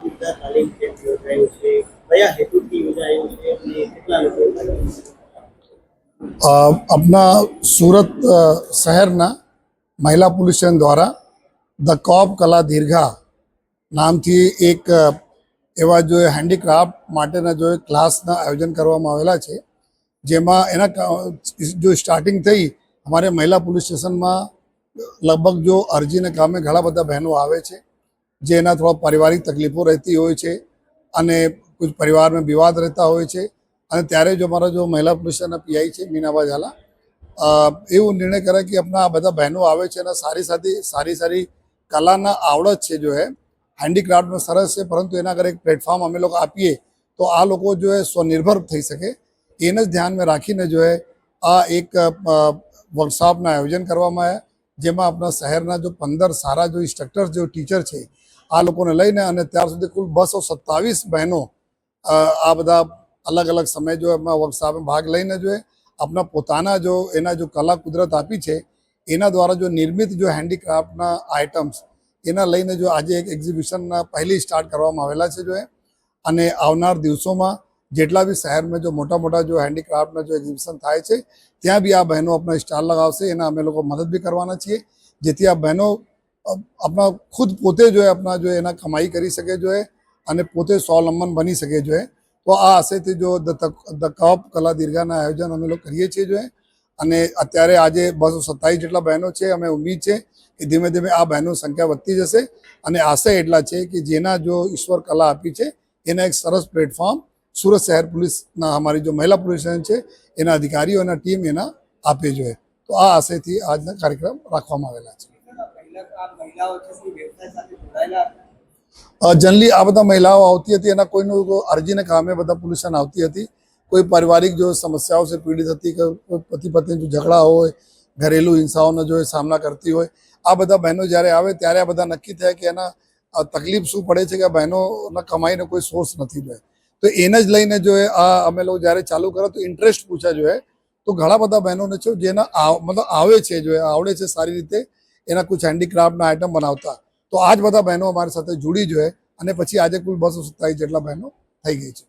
વિદ્યા તાલીમ કેમ્પ યોજાયો છે, કયા હેતુથી યોજાયો છે અને કેટલા લોકો ભાગ अपना सूरत શહેરના મહિલા પોલીસ સ્ટેશન દ્વારા ધ કોપ કલા દીર્ઘા નામથી એક એવા જો હેન્ડીક્રાફ્ટ માટેના જો ક્લાસના આયોજન કરવામાં આવેલા છે, જેમાં એના જો સ્ટાર્ટિંગ થઈ અમારે મહિલા પોલીસ સ્ટેશનમાં લગભગ જો અરજીને કામે ઘણા બધા બહેનો આવે છે, જેના થોડા પારિવારિક તકલીફો રહેતી હોય છે અને કુછ પરિવારમાં વિવાદ રહેતા હોય છે, અને ત્યારે જો અમારા જો મહિલા પોલીસ સ્ટેશનના પીઆઈ છે મીનાબા ઝાલા એવું નિર્ણય કરે કે આપણા આ બધા બહેનો આવે છે અને સારી કલાના આવડત છે જો હે હેન્ડીક્રાફ્ટમાં સરસ છે, પરંતુ એના અગર એક પ્લેટફોર્મ અમે લોકો આપીએ તો આ લોકો જો હે સ્વનિર્ભર થઈ શકે, એને જ ધ્યાનમાં રાખીને જો હે આ એક વર્કશોપના આયોજન કરવામાં આવ્યા, જેમાં આપણા શહેરના જો 15 સારા જો ઇન્સ્ટ્રક્ટર જો ટીચર છે આ લોકોને લઈને અને ત્યાર સુધી કુલ 227 બહેનો આ બધા અલગ અલગ સમય જો એમાં વર્કશોપમાં ભાગ લઈને જો આપણા પોતાના જો એના જો કલા કુદરત આપી છે એના દ્વારા જો નિર્મિત જો હેન્ડીક્રાફ્ટના આઇટમ્સ એના લઈને જો આજે એક એક્ઝિબિશનના પહેલી સ્ટાર્ટ કરવામાં આવેલા છે જો અને આવનાર દિવસોમાં જેટલા બી શહેરમાં જો મોટા જો હેન્ડીક્રાફ્ટના જો એક્ઝિબિશન થાય છે ત્યાં બી આ બહેનો આપણા સ્ટાલ લગાવશે, એના અમે લોકો મદદ બી કરવાના છીએ, જેથી આ બહેનો આપણા ખુદ પોતે જો આપણા જો એના કમાઈ કરી શકે જો અને પોતે સ્વાવલંબન બની શકે જો તો આ આશયથી જો ધ કોપ કલા દીર્ઘાના આયોજન અમે લોકો કરીએ છીએ જો અને અત્યારે આજે 227 જેટલા બહેનો છે. અમે ઉમ્મીદ છે કે ધીમે ધીમે આ બહેનો સંખ્યા વધતી જશે અને આશય એટલા છે કે જેના જો ઈશ્વર કલા આપી છે એના એક સરસ પ્લેટફોર્મ સુરત શહેર પોલીસના અમારી જો મહિલા પોલીસ સ્ટેશન છે એના અધિકારીઓ અને ટીમ એના આપે જોઈએ, તો આ આશયથી આજના કાર્યક્રમ રાખવામાં આવેલા છે. જનરલી આ બધા મહિલાઓ આવતી હતી, એના કોઈનું અરજીને કામે બધા પોલીસ સ્ટેશન આવતી હતી, કોઈ પારિવારિક જો સમસ્યાઓ से પીડિત હતી, કોઈ પતિ પત્ની જો ઝઘડા હોય, ઘરેલું હિંસાઓનો જો સામના કરતી હોય, આ બધા બહેનો જ્યારે આવે ત્યારે આ બધા નક્કી થાય કે એના તકલીફ શું પડે છે કે આ બહેનોના કમાઈને કોઈ સોર્સ નથી જો તો એને જ લઈને જો આ અમે લોકો જ્યારે ચાલુ કરો તો ઇન્ટરેસ્ટ પૂછા જો તો ઘણા બધા બહેનોને છે જેના મતલબ આવે છે જો આવડે છે સારી રીતે એના કુછ હેન્ડીક્રાફ્ટના આઇટમ બનાવતા, તો આ જ બધા બહેનો અમારી સાથે જોડી જોઈએ અને પછી આજે કુલ 227 જેટલા બહેનો થઈ ગઈ છે.